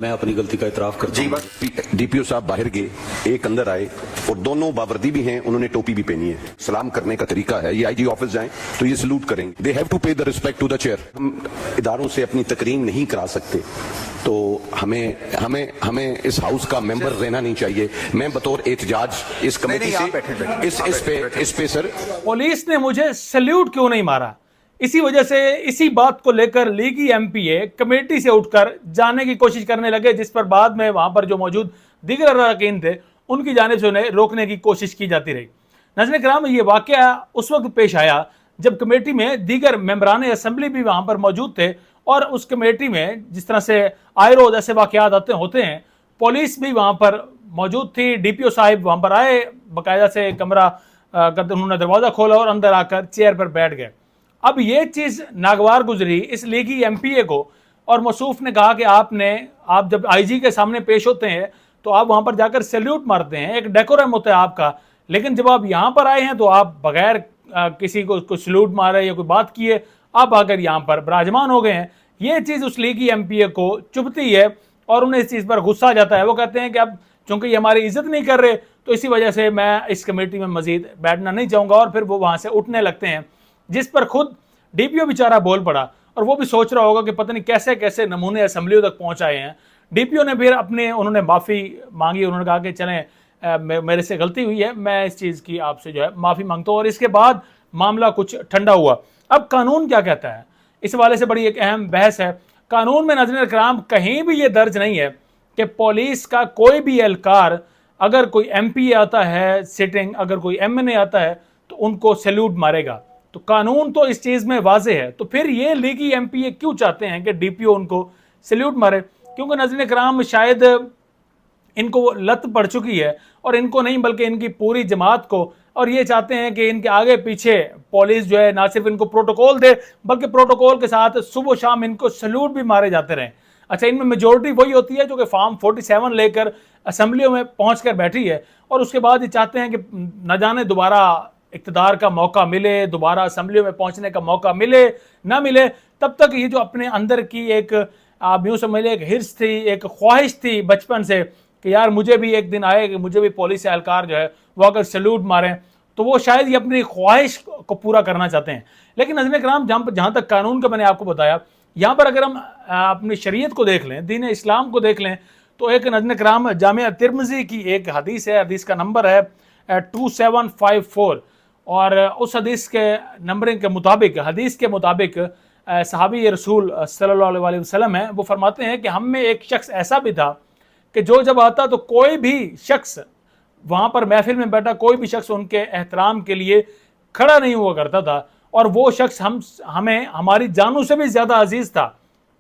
میں اپنی غلطی کا اعتراف کرتا ہوں. ڈی پی او صاحب باہر گئے, ایک اندر آئے اور دونوں باوردی بھی ہیں, انہوں نے ٹوپی بھی پہنی ہے. سلام کرنے کا طریقہ ہے, یہ آئی جی آفس جائیں تو یہ سلوٹ کریں گے. They have to pay the respect to the chair. ہم اداروں سے اپنی تکریم نہیں کرا سکتے, تو ہمیں اس ہاؤس کا ممبر رہنا نہیں چاہیے. میں بطور احتجاج اس کمیٹی سے اس پہ سر, پولیس نے مجھے سیلیوٹ کیوں نہیں مارا, اسی وجہ سے اسی بات کو لے کر لیگی ایم پی اے کمیٹی سے اٹھ کر جانے کی کوشش کرنے لگے, جس پر بعد میں وہاں پر جو موجود دیگر اراکین تھے ان کی جانب سے انہیں روکنے کی کوشش کی جاتی رہی. ناظرین کرام, یہ واقعہ اس وقت پیش آیا جب کمیٹی میں دیگر ممبران اسمبلی بھی وہاں پر موجود تھے, اور اس کمیٹی میں جس طرح سے آئے روز ایسے واقعات ہوتے ہیں, پولیس بھی وہاں پر موجود تھی. ڈی پی او صاحب وہاں پر آئے, باقاعدہ سے کمرہ انہوں نے دروازہ کھولا اور اندر آ کر چیئر پر بیٹھ گئے. اب یہ چیز ناگوار گزری اس لیگی ایم پی اے کو, اور موصوف نے کہا کہ آپ جب آئی جی کے سامنے پیش ہوتے ہیں تو آپ وہاں پر جا کر سیلیوٹ مارتے ہیں, ایک ڈیکورم ہوتا ہے آپ کا, لیکن جب آپ یہاں پر آئے ہیں تو آپ بغیر کسی کو سیلیوٹ مارے یا کوئی بات کیے آپ آ کر یہاں پر براجمان ہو گئے ہیں. یہ چیز اس لیگی ایم پی اے کو چبھتی ہے اور انہیں اس چیز پر غصہ آ جاتا ہے. وہ کہتے ہیں کہ اب چونکہ یہ ہماری عزت نہیں کر رہے تو اسی وجہ سے میں اس کمیٹی میں مزید بیٹھنا نہیں چاہوں گا, اور پھر وہ وہاں سے اٹھنے لگتے ہیں, جس پر خود ڈی پی او بیچارہ بول پڑا. اور وہ بھی سوچ رہا ہوگا کہ پتہ نہیں کیسے کیسے نمونے اسمبلیوں تک پہنچائے ہیں. ڈی پی او نے پھر انہوں نے معافی مانگی, انہوں نے کہا کہ چلیں میرے سے غلطی ہوئی ہے, میں اس چیز کی آپ سے جو ہے معافی مانگتا ہوں. اور اس کے بعد معاملہ کچھ ٹھنڈا ہوا. اب قانون کیا کہتا ہے اس حوالے سے بڑی ایک اہم بحث ہے. قانون میں ناظرین کرام کہیں بھی یہ درج نہیں ہے کہ پولیس کا کوئی بھی اہلکار اگر کوئی ایم پی اے آتا ہے سٹنگ, اگر کوئی ایم این اے آتا ہے تو ان کو سیلیوٹ مارے گا. تو قانون تو اس چیز میں واضح ہے, تو پھر یہ لیگی ایم پی اے کیوں چاہتے ہیں کہ ڈی پی او ان کو سیلیوٹ مارے؟ کیونکہ ناظرین کرام شاید ان کو وہ لت پڑ چکی ہے, اور ان کو نہیں بلکہ ان کی پوری جماعت کو, اور یہ چاہتے ہیں کہ ان کے آگے پیچھے پولیس جو ہے نہ صرف ان کو پروٹوکول دے بلکہ پروٹوکول کے ساتھ صبح و شام ان کو سیلیوٹ بھی مارے جاتے رہیں. اچھا, ان میں میجورٹی وہی ہوتی ہے جو کہ فارم 47 لے کر اسمبلیوں میں پہنچ کر بیٹھی ہے, اور اس کے بعد یہ چاہتے ہیں کہ نہ جانے دوبارہ اقتدار کا موقع ملے, دوبارہ اسمبلیوں میں پہنچنے کا موقع ملے نہ ملے, تب تک یہ جو اپنے اندر کی ایک آپ یوں سمجھ لیں ایک ہرس تھی, ایک خواہش تھی بچپن سے کہ یار مجھے بھی ایک دن آئے کہ مجھے بھی پولیس اہلکار جو ہے وہ اگر سیلیوٹ ماریں, تو وہ شاید یہ اپنی خواہش کو پورا کرنا چاہتے ہیں. لیکن ناظرین کرام جہاں تک قانون کا میں نے آپ کو بتایا, یہاں پر اگر ہم اپنی شریعت کو دیکھ لیں, دین اسلام کو دیکھ لیں, تو ایک ناظرین کرام جامعہ ترمذی کی ایک حدیث ہے, حدیث کا نمبر ہے 2754, اور اس حدیث کے نمبرنگ کے مطابق, حدیث کے مطابق صحابی رسول صلی اللہ علیہ وسلم ہیں, وہ فرماتے ہیں کہ ہم میں ایک شخص ایسا بھی تھا کہ جو جب آتا تو کوئی بھی شخص وہاں پر محفل میں بیٹھا, کوئی بھی شخص ان کے احترام کے لیے کھڑا نہیں ہوا کرتا تھا, اور وہ شخص ہمیں ہماری جانوں سے بھی زیادہ عزیز تھا.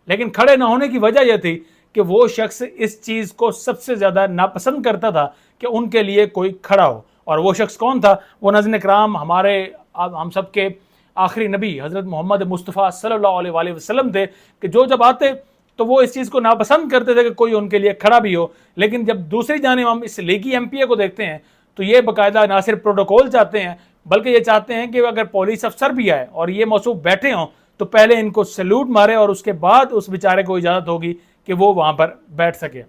لیکن کھڑے نہ ہونے کی وجہ یہ تھی کہ وہ شخص اس چیز کو سب سے زیادہ ناپسند کرتا تھا کہ ان کے لیے کوئی کھڑا ہو. اور وہ شخص کون تھا؟ وہ ناظرین کرام ہم سب کے آخری نبی حضرت محمد مصطفیٰ صلی اللہ علیہ وآلہ وسلم تھے, کہ جو جب آتے تو وہ اس چیز کو ناپسند کرتے تھے کہ کوئی ان کے لیے کھڑا بھی ہو. لیکن جب دوسری جانب ہم اس لیگی ایم پی اے کو دیکھتے ہیں تو یہ باقاعدہ نہ صرف پروٹوکول چاہتے ہیں بلکہ یہ چاہتے ہیں کہ اگر پولیس افسر بھی آئے اور یہ موصوف بیٹھے ہوں تو پہلے ان کو سیلیوٹ مارے, اور اس کے بعد اس بیچارے کو اجازت ہوگی کہ وہ وہاں پر بیٹھ سکے.